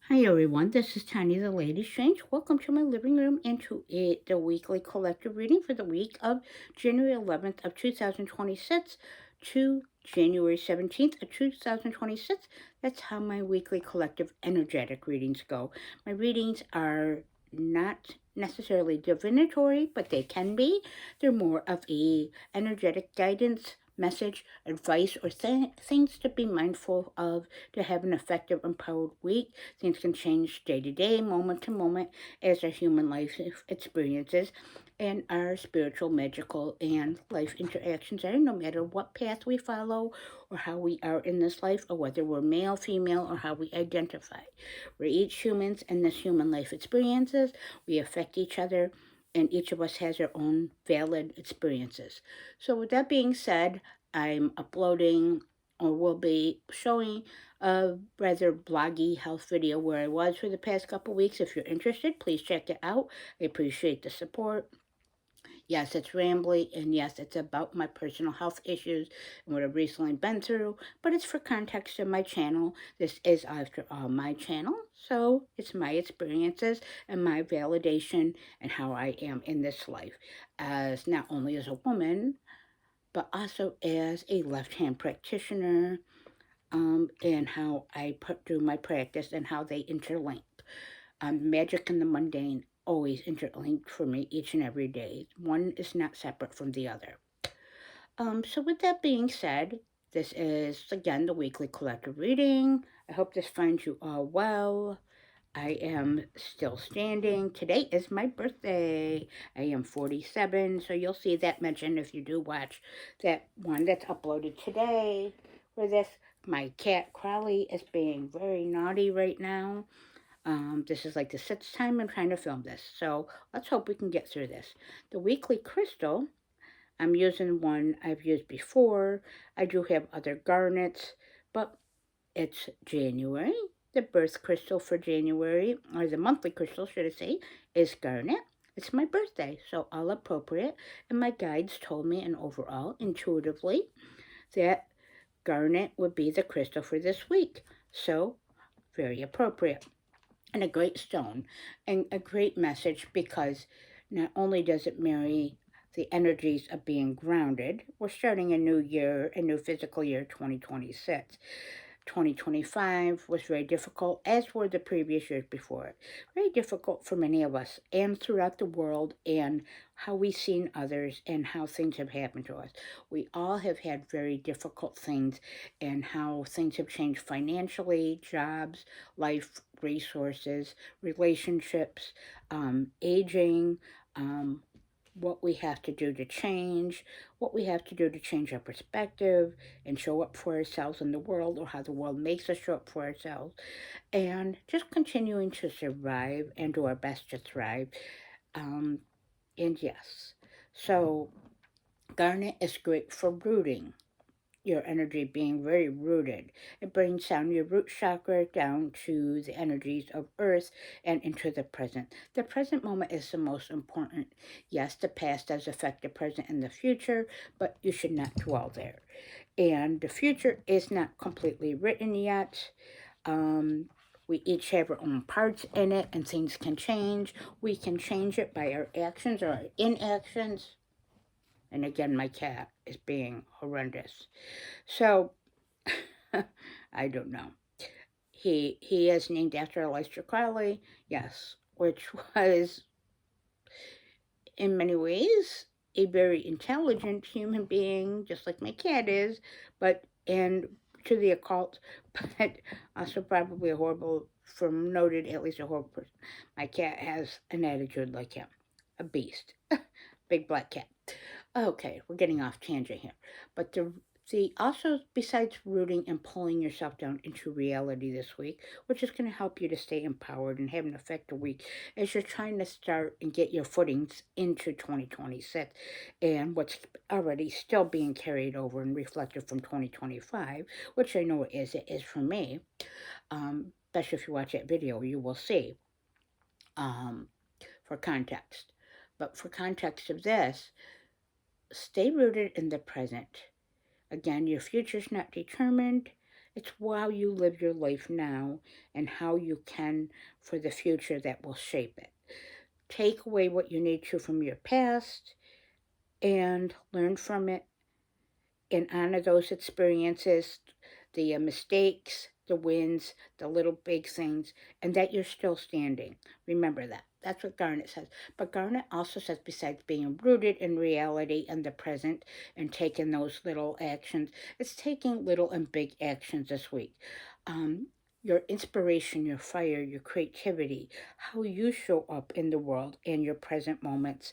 Hi everyone, this is Tanya the Lady Strange. Welcome to my living room and to the weekly collective reading for the week of January 11th of 2026 to January 17th of 2026. That's how my weekly collective energetic readings go. My readings are not necessarily divinatory, but they can be. They're more of a energetic guidance message, advice, or things to be mindful of to have an effective, empowered week. Things can change day to day, moment to moment, as our human life experiences and our spiritual, magical, and life interactions are, no matter what path we follow or how we are in this life, or whether we're male, female, or how we identify. We're each humans in this human life experiences. We affect each other, and each of us has our own valid experiences. So, with that being said, I'm uploading or will be showing a rather bloggy health video where I was for the past couple weeks. If you're interested, please check it out. I appreciate the support. Yes, it's rambly, and yes, it's about my personal health issues and what I've recently been through, but it's for context of my channel. This is, after all, my channel, so it's my experiences and my validation and how I am in this life, as not only as a woman, but also as a left-hand practitioner, and how I put through my practice and how they interlink. Magic and the mundane always interlinked for me each and every day. One is not separate from the other. So with that being said, this is again the weekly collective reading. I hope this finds you all well. I am still standing. Today is my birthday. I am 47, so you'll see that mentioned if you do watch that one that's uploaded today. For this, my cat Crowley is being very naughty right now. This is like the sixth time I'm trying to film this, so let's hope we can get through this. The weekly crystal, I'm using one I've used before. I do have other garnets, but it's January. The birth crystal for January, or the monthly crystal, should I say, is garnet. It's my birthday, so all appropriate. And my guides told me, and overall, intuitively, that garnet would be the crystal for this week. So, very appropriate. And a great stone, and a great message, because not only does it marry the energies of being grounded, we're starting a new year, a new physical year, 2026. 2025 was very difficult, as were the previous years before it. Very difficult for many of us and throughout the world, and how we've seen others and how things have happened to us. We all have had very difficult things, and how things have changed financially, jobs, life, resources, relationships, aging, what we have to do to change, what we have to do to change our perspective and show up for ourselves in the world, or how the world makes us show up for ourselves, and just continuing to survive and do our best to thrive. Um, and yes, so garnet is great for rooting, your energy being very rooted. It brings down your root chakra down to the energies of earth and into the present. The present moment is the most important. Yes, the past does affect the present and the future, but you should not dwell there. And the future is not completely written yet. Um, we each have our own parts in it, and things can change. We can change it by our actions or our inactions. And again, my cat is being horrendous. So, I don't know. He is named after Aleister Crowley, yes, which was in many ways a very intelligent human being, just like my cat is, but and to the occult, but also probably a horrible, from noted at least a horrible person. My cat has an attitude like him, a beast, big black cat. Okay, we're getting off tangent here. But the also, besides rooting and pulling yourself down into reality this week, which is going to help you to stay empowered and have an effective week as you're trying to start and get your footings into 2026, and what's already still being carried over and reflected from 2025, which I know it is for me. Especially if you watch that video, you will see, um, for context. But for context of this, stay rooted in the present. Again, your future's not determined. It's how you live your life now and how you can for the future that will shape it. Take away what you need to from your past and learn from it and honor those experiences, the mistakes, the wins, the little big things, and that you're still standing. Remember that. That's what Garnet says. But Garnet also says, besides being rooted in reality and the present and taking those little actions, it's taking little and big actions this week. Your inspiration, your fire, your creativity, how you show up in the world and your present moments,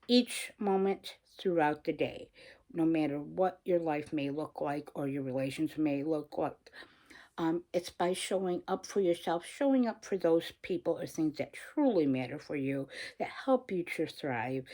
each moment throughout the day, no matter what your life may look like or your relations may look like. It's by showing up for yourself, showing up for those people or things that truly matter for you, that help you to thrive.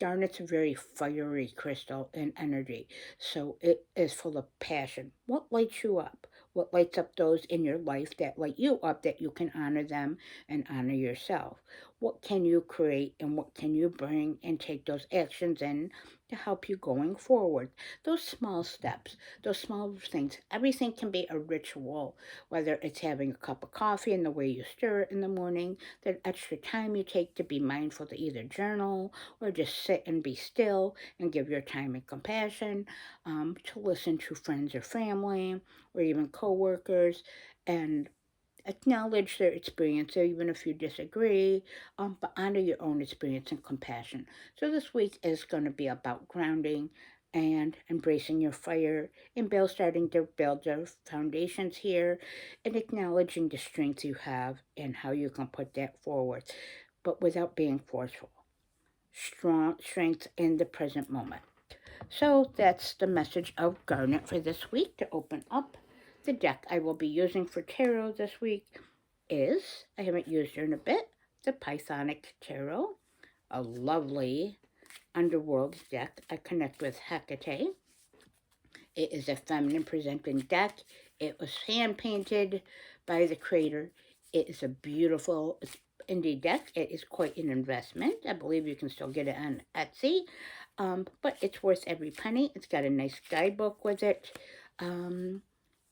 Garnet's a very fiery crystal in energy, so it is full of passion. What lights you up? What lights up those in your life that light you up, that you can honor them and honor yourself? What can you create and what can you bring and take those actions in to help you going forward? Those small steps, those small things, everything can be a ritual, whether it's having a cup of coffee and the way you stir it in the morning, that extra time you take to be mindful to either journal or just sit and be still and give your time and compassion, to listen to friends or family or even coworkers and acknowledge their experience, even if you disagree, but honor your own experience and compassion. So this week is going to be about grounding and embracing your fire and starting to build your foundations here and acknowledging the strength you have and how you can put that forward, but without being forceful. Strong strength in the present moment. So that's the message of Garnet for this week. To open up the deck I will be using for tarot this week is, I haven't used her in a bit, the Pythonic Tarot, a lovely underworld deck. I connect with Hecate. It is a feminine presenting deck. It was hand painted by the creator. It is a beautiful indie deck. It is quite an investment. I believe you can still get it on Etsy, but it's worth every penny. It's got a nice guidebook with it.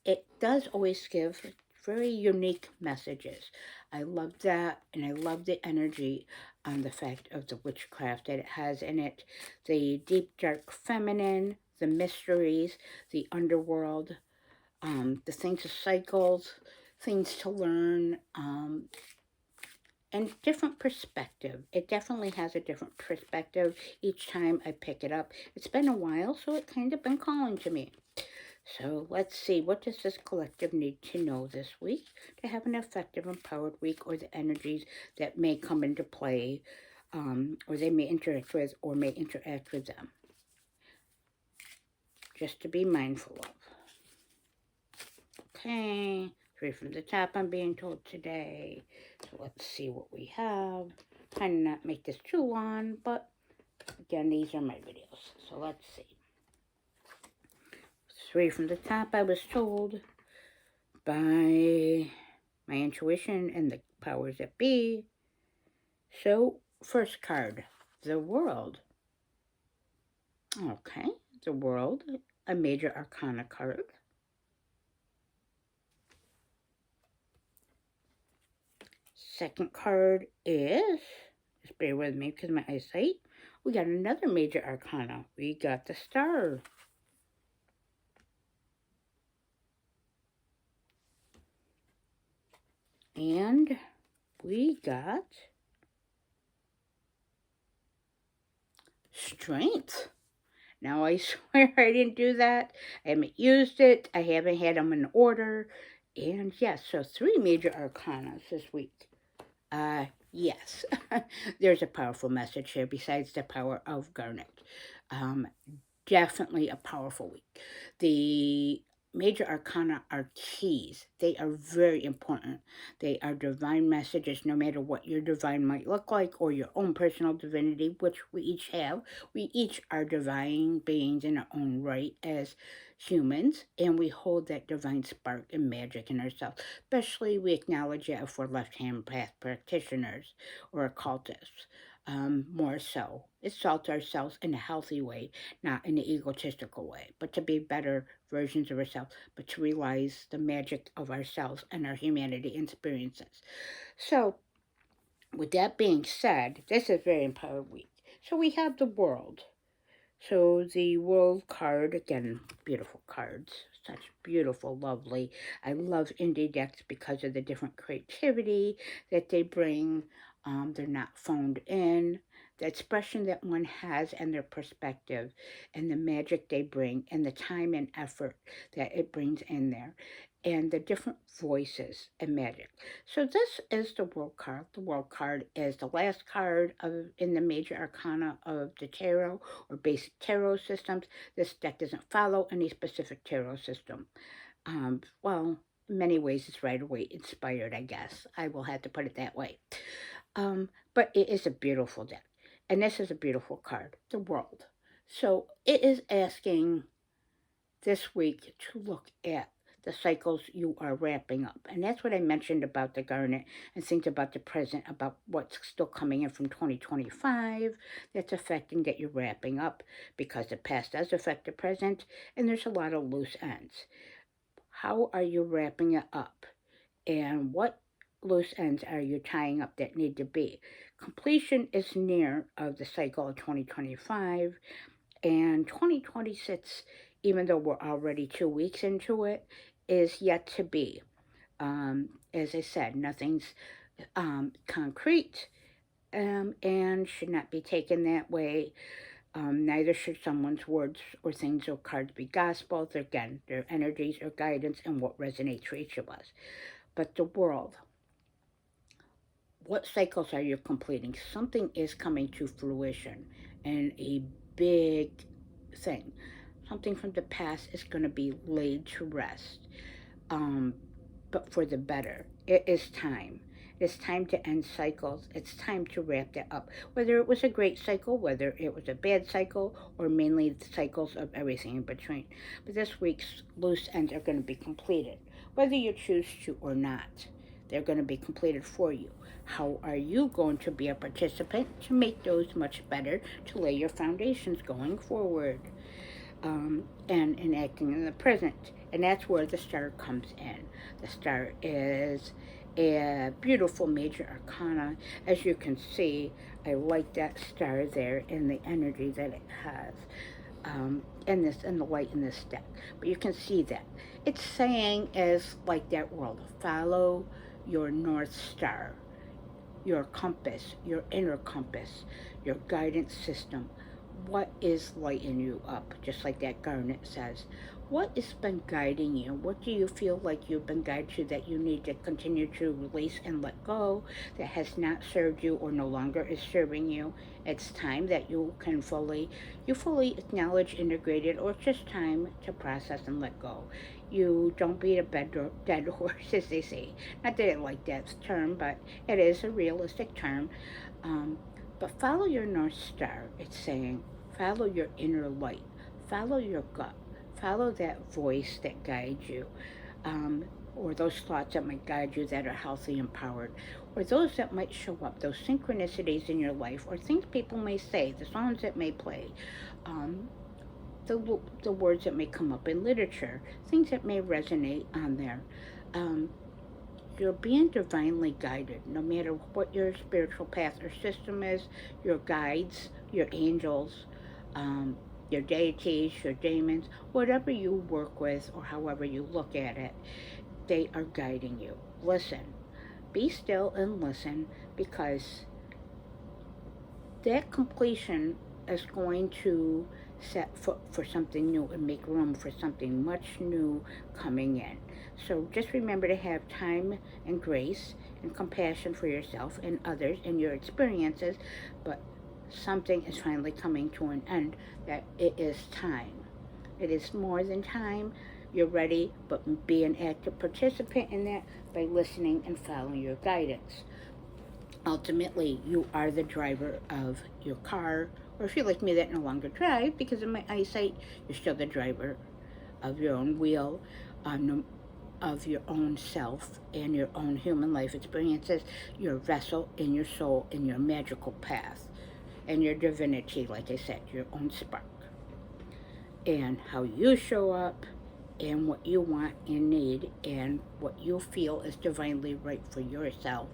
It does always give very unique messages. I love that, and I love the energy on the fact of the witchcraft that it has in it, the deep, dark feminine, the mysteries, the underworld, the things of cycles, things to learn, and different perspective. It definitely has a different perspective each time I pick it up. It's been a while, so it kind of been calling to me. So let's see, what does this collective need to know this week to have an effective, empowered week, or the energies that may come into play, or they may interact with, or may interact with them? Just to be mindful of. Okay, 3 from the top I'm being told today. So let's see what we have. Trying to not make this too long, but again, these are my videos. So let's see. 3 from the top I was told by my intuition and the powers that be. So, first card, the World. Okay, the World, a major arcana card. Second card is, just bear with me because of my eyesight, we got another major arcana. We got the Star. And we got Strength. Now, I swear I didn't do that. I haven't used it. I haven't had them in order. And yes, so 3 major arcanas this week. Yes, there's a powerful message here besides the power of Garnet. Definitely a powerful week. The major arcana are keys. They are very important. They are divine messages, no matter what your divine might look like or your own personal divinity, which we each have. We each are divine beings in our own right as humans, and we hold that divine spark and magic in ourselves. Especially we acknowledge it if we're left-hand path practitioners or occultists. more so. Exalt ourselves in a healthy way, not in an egotistical way, but to be better versions of ourselves, but to realize the magic of ourselves and our humanity experiences. So, with that being said, this is a very important week. So, we have the world. So the world card, again, beautiful cards, such beautiful, lovely. I love indie decks because of the different creativity that they bring. They're not phoned in. The expression that one has and their perspective and the magic they bring and the time and effort that it brings in there and the different voices and magic. So this is the world card. The world card is the last card in the major arcana of the tarot or basic tarot systems. This deck doesn't follow any specific tarot system. Well, in many ways, it's right away inspired, I guess. I will have to put it that way. But it is a beautiful deck. And this is a beautiful card, the world. So it is asking this week to look at the cycles you are wrapping up. And that's what I mentioned about the garnet and things about the present, about what's still coming in from 2025 that's affecting that you're wrapping up because the past does affect the present and there's a lot of loose ends. How are you wrapping it up? And what loose ends are you tying up that need to be? Completion is near of the cycle of 2025 and 2026, even though we're already 2 weeks into it, is yet to be. As I said, nothing's concrete and should not be taken that way. Neither should someone's words or things or cards be gospel. Again, their energies or guidance and what resonates for each of us. But the world, what cycles are you completing? Something is coming to fruition and a big thing. Something from the past is going to be laid to rest, but for the better. It is time. It's time to end cycles. It's time to wrap that up. Whether it was a great cycle, whether it was a bad cycle, or mainly the cycles of everything in between. But this week's loose ends are going to be completed, whether you choose to or not. They're going to be completed for you. How are you going to be a participant to make those much better, to lay your foundations going forward? And enacting in the present. And that's where the star comes in. The star is a beautiful major arcana. As you can see, I like that star there and the energy that it has. And the light in this deck. But you can see that. It's saying is like that world. Follow your North Star, your compass, your inner compass, your guidance system. What is lighting you up? Just like that garnet says. What has been guiding you? What do you feel like you've been guided to that you need to continue to release and let go that has not served you or no longer is serving you? It's time that you can fully acknowledge, integrate it, or it's just time to process and let go. You don't beat a dead horse, as they say. Not that I like that term, but it is a realistic term. But follow your North Star, it's saying. Follow your inner light. Follow your gut. Follow that voice that guides you. Or those thoughts that might guide you that are healthy, empowered. Or those that might show up, those synchronicities in your life, or things people may say, the songs that may play. The words that may come up in literature, things that may resonate on there. You're being divinely guided, no matter what your spiritual path or system is, your guides, your angels, your deities, your demons, whatever you work with or however you look at it, they are guiding you. Listen. Be still and listen because that completion is going to set foot for something new and make room for something much new coming in. So just remember to have time and grace and compassion for yourself and others and your experiences, but something is finally coming to an end, that it is time. It is more than time. You're ready, but be an active participant in that by listening and following your guidance. Ultimately, you are the driver of your car, or if you're like me that no longer drive because of my eyesight, you're still the driver of your own wheel, of your own self and your own human life experiences, your vessel in your soul, in your magical path. and your divinity, like I said, your own spark, and how you show up, and what you want and need, and what you feel is divinely right for yourself,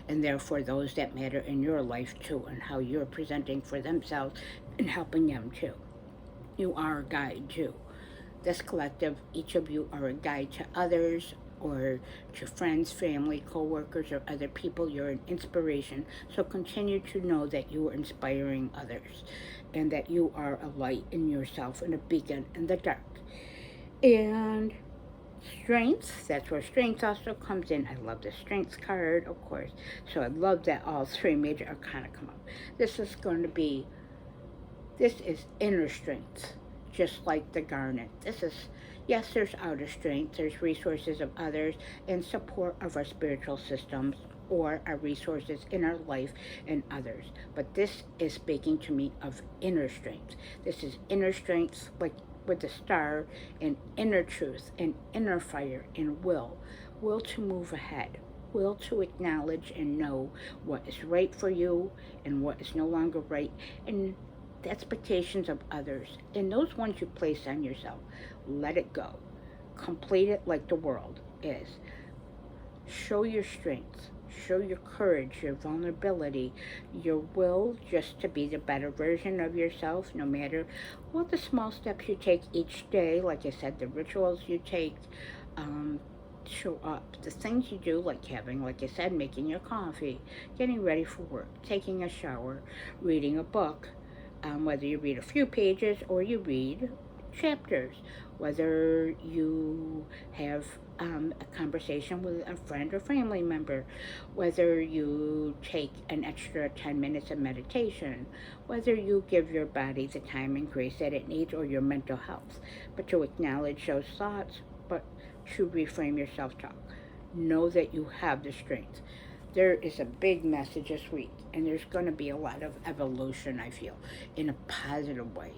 and therefore those that matter in your life too, and how you're presenting for themselves and helping them too. You are a guide too. This collective, each of you are a guide to others, or to friends, family, co-workers, or other people. You're an inspiration. So continue to know that you are inspiring others, and that you are a light in yourself and a beacon in the dark. And strength, that's where strength also comes in. I love the strength card, of course. So I love that all three major arcana come up. This is inner strength, just like the garnet. Yes, there's outer strength, there's resources of others, and support of our spiritual systems or our resources in our life and others. But this is speaking to me of inner strength. This is inner strength, like with the star, and inner truth, and inner fire, and will to move ahead, will to acknowledge and know what is right for you and what is no longer right, and the expectations of others, and those ones you place on yourself. Let it go. Complete it like the world is. Show your strength. Show your courage, your vulnerability, your will just to be the better version of yourself, no matter what the small steps you take each day. Like I said, the rituals you take, show up. The things you do, like having, like I said, making your coffee, getting ready for work, taking a shower, reading a book, whether you read a few pages or you read chapters, whether you have a conversation with a friend or family member, whether you take an extra 10 minutes of meditation, whether you give your body the time and grace that it needs, or your mental health, but to acknowledge those thoughts, but to reframe your self-talk. Know that you have the strength. There is a big message this week, and there's going to be a lot of evolution, I feel, in a positive way.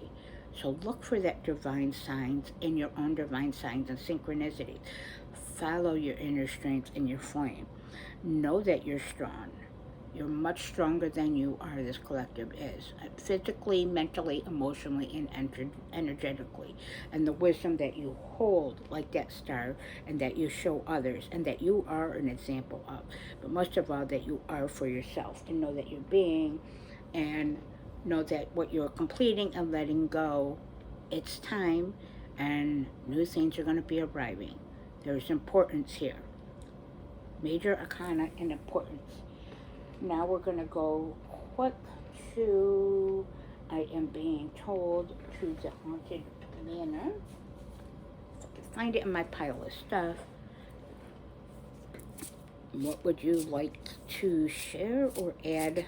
So look for that divine signs in your own divine signs and synchronicities. Follow your inner strength and your flame. Know that you're strong. You're much stronger than you are, this collective is. Physically, mentally, emotionally, and energetically. And the wisdom that you hold, like that star, and that you show others, and that you are an example of. But most of all, that you are for yourself. To know that you're being, and know that what you're completing and letting go, it's time, and new things are going to be arriving. There's importance here. Major arcana and importance. Now we're going to go quick to, I am being told, to the Haunted Manor. If I can find it in my pile of stuff. What would you like to share or add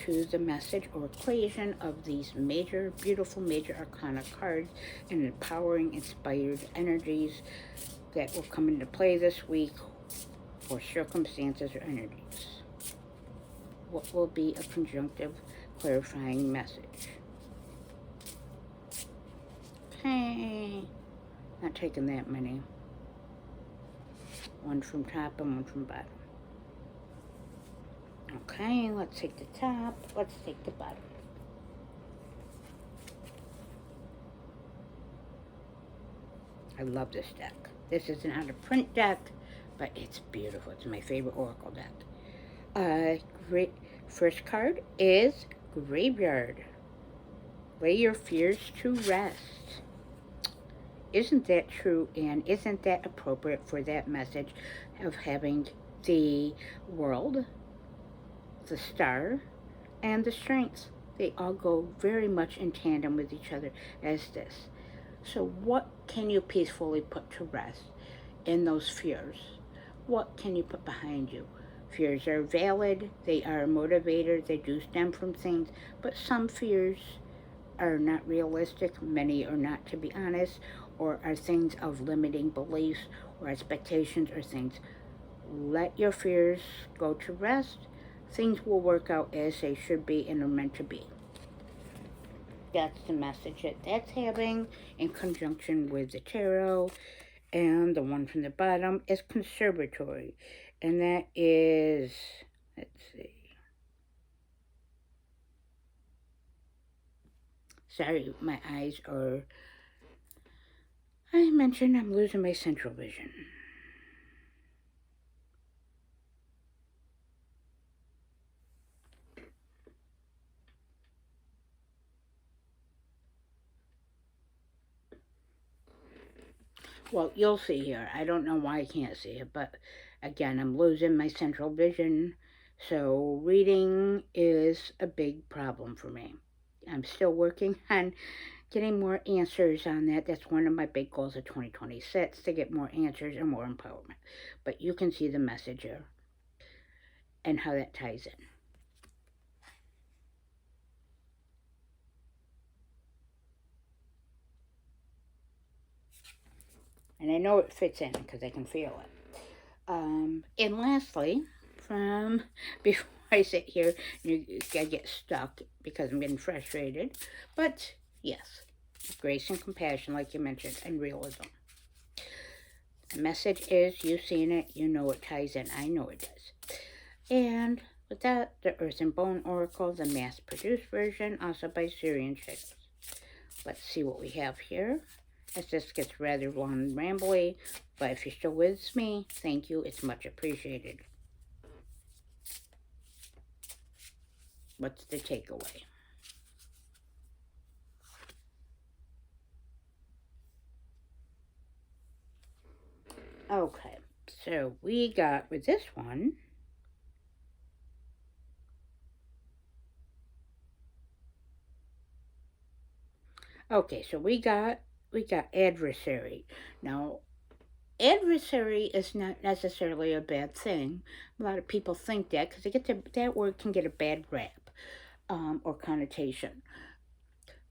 to the message or equation of these major, beautiful major arcana cards and empowering, inspired energies that will come into play this week, or circumstances or energies? What will be a conjunctive clarifying message? Okay, not taking that many. One from top and one from bottom. Okay, let's take the top, let's take the bottom. I love this deck. This is an out of print deck, but it's beautiful. It's my favorite Oracle deck. Great. First card is Graveyard. Lay your fears to rest. Isn't that true, and isn't that appropriate for that message of having the world, the star, and the strengths? They all go very much in tandem with each other as this. So what can you peacefully put to rest in those fears? What can you put behind you? Fears are valid, they are a motivator, they do stem from things, but some fears are not realistic, many are not, to be honest, or are things of limiting beliefs or expectations or things. Let your fears go to rest. Things will work out as they should be and are meant to be. That's the message that that's having in conjunction with the tarot. And the one from the bottom is Conservatory. And that is, let's see, Sorry, my eyes are. I mentioned I'm losing my central vision. Well, you'll see here. I don't know why I can't see it, but again, I'm losing my central vision. So, reading is a big problem for me. I'm still working on getting more answers on that. That's one of my big goals of 2026 to get more answers and more empowerment. But you can see the message here and how that ties in. And I know it fits in because I can feel it. And lastly, from before I sit here, I get stuck because I'm getting frustrated. But yes, grace and compassion, like you mentioned, and realism. The message is you've seen it, you know it ties in. I know it does. And with that, the Earth and Bone Oracle, the mass produced version, also by Syrian Shadows. Let's see what we have here. As this gets rather long and rambly, but if you're still with me, thank you. It's much appreciated. What's the takeaway? Okay, so we got with this one. Okay, so we got adversary. Now, adversary is not necessarily a bad thing. A lot of people think that because that word can get a bad rap or connotation.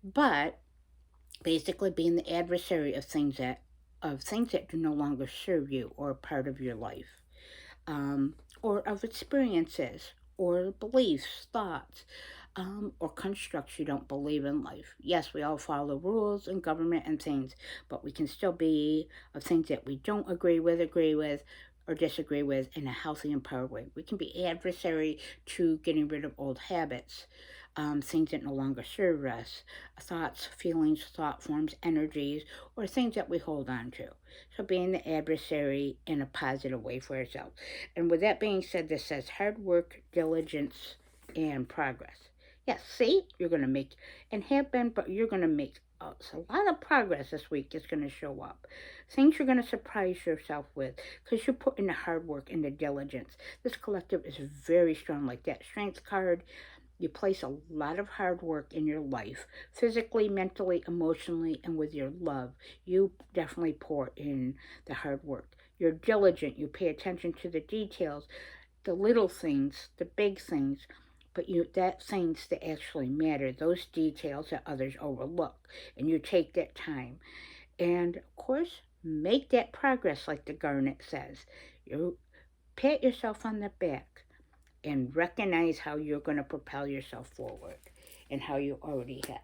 But basically, being the adversary of things that do no longer serve you or are part of your life, or of experiences or beliefs, thoughts, or constructs you don't believe in life. Yes, we all follow rules and government and things, but we can still be of things that we don't agree with, or disagree with in a healthy, empowered way. We can be adversary to getting rid of old habits, things that no longer serve us, thoughts, feelings, thought forms, energies, or things that we hold on to. So being the adversary in a positive way for ourselves. And with that being said, this says hard work, diligence, and progress. Yes, see, you're going to make, and have been, but you're going to make a lot of progress this week is going to show up. Things you're going to surprise yourself with because you put in the hard work and the diligence. This collective is very strong, like that strength card. You place a lot of hard work in your life, physically, mentally, emotionally, and with your love. You definitely pour in the hard work. You're diligent. You pay attention to the details, the little things, the big things, but that things that actually matter, those details that others overlook, and you take that time. And of course, make that progress like the Garnet says. You pat yourself on the back and recognize how you're going to propel yourself forward and how you already have.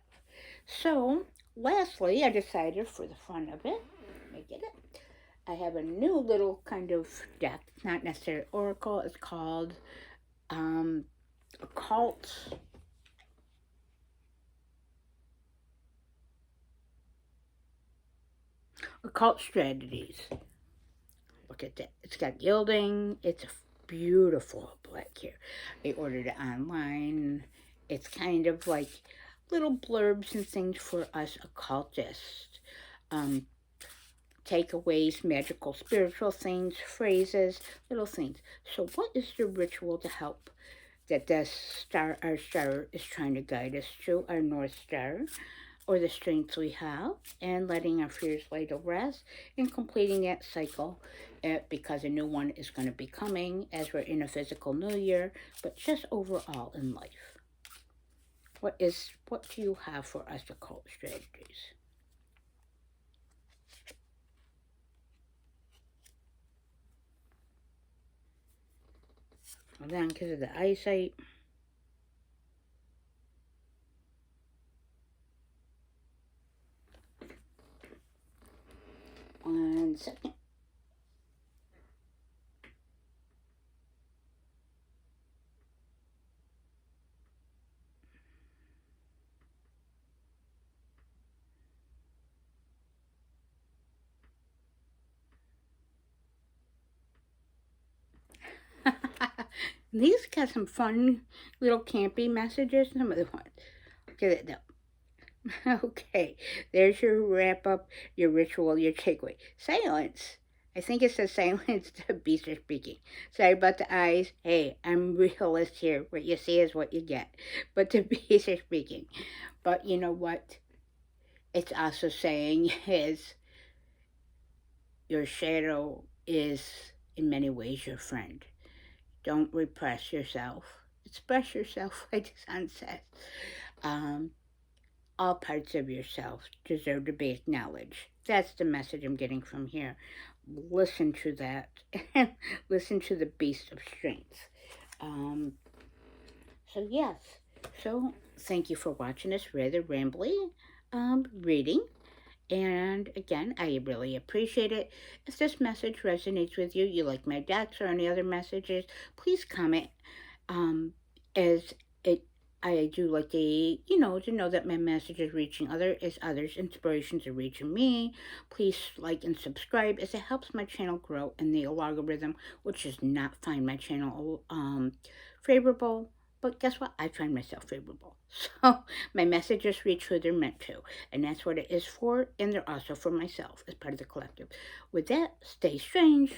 So, lastly, I decided for the fun of it, let me get it. I have a new little kind of deck, not necessarily oracle. It's called occult. Occult strategies. Look at that. It's got gilding. It's beautiful black here. I ordered it online. It's kind of like little blurbs and things for us occultists. Um, Takeaways, magical, spiritual things, phrases, little things. So, what is the ritual to help that our star is trying to guide us to, our North Star, or the strengths we have, and letting our fears lay to rest, and completing that cycle because a new one is going to be coming as we're in a physical new year, but just overall in life. What do you have for us occult strategies? Well, then, because of the eyesight. 1 second. These got some fun little campy messages. Some of the ones. Get it though. Okay, there's your wrap up, your ritual, your takeaway. Silence. I think it says silence to beast are speaking. Sorry about the eyes. Hey, I'm realist here. What you see is what you get. But the beast are speaking. But you know what? It's also saying is your shadow is in many ways your friend. Don't repress yourself. Express yourself, like the sun says. Um, all parts of yourself deserve to be acknowledged. That's the message I'm getting from here. Listen to that. Listen to the beast of strength. Um, so, yes. So, thank you for watching this rather rambly reading. And again, I really appreciate it. If this message resonates with you, you like my decks or any other messages, please comment. As it, I do like to know that my message is reaching others' inspirations are reaching me. Please like and subscribe, as it helps my channel grow and the algorithm, which does not find my channel favorable. But guess what? I find myself favorable. So my messages reach who they're meant to. And that's what it is for. And they're also for myself as part of the collective. With that, stay strange.